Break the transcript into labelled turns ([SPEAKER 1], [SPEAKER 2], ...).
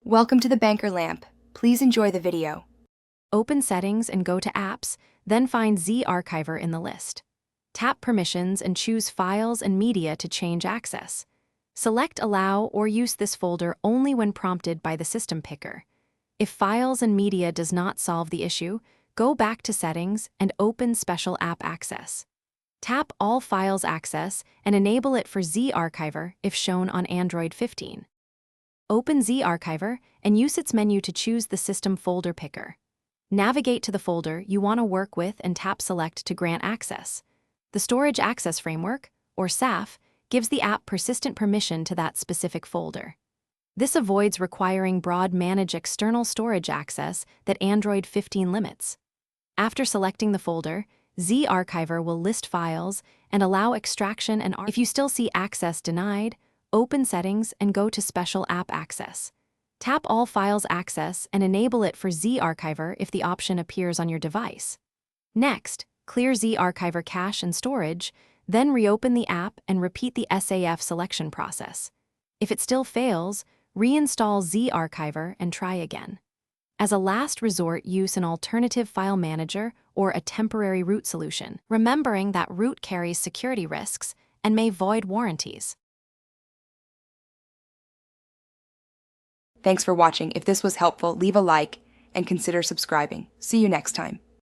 [SPEAKER 1] Welcome to the Banker Lamp. Please enjoy the video.
[SPEAKER 2] Open Settings and go to Apps, then find Zarchiver in the list. Tap Permissions and choose Files and Media to change access. Select Allow or use this folder only when prompted by the system picker. If Files and Media does not solve the issue, go back to Settings and open Special App Access. Tap All Files Access and enable it for Zarchiver if shown on Android 15. Open Zarchiver and use its menu to choose the system folder picker. Navigate to the folder you want to work with and tap Select to grant access. The Storage Access Framework, or SAF, gives the app persistent permission to that specific folder. This avoids requiring broad manage external storage access that Android 15 limits. After selecting the folder, Zarchiver will list files and allow extraction and If you still see access denied, open Settings and go to Special App Access. Tap All Files Access and enable it for Zarchiver if the option appears on your device. Next, clear Zarchiver cache and storage, then reopen the app and repeat the SAF selection process. If it still fails, reinstall Zarchiver and try again. As a last resort, use an alternative file manager or a temporary root solution, remembering that root carries security risks and may void warranties.
[SPEAKER 1] Thanks for watching. If this was helpful, leave a like and consider subscribing. See you next time.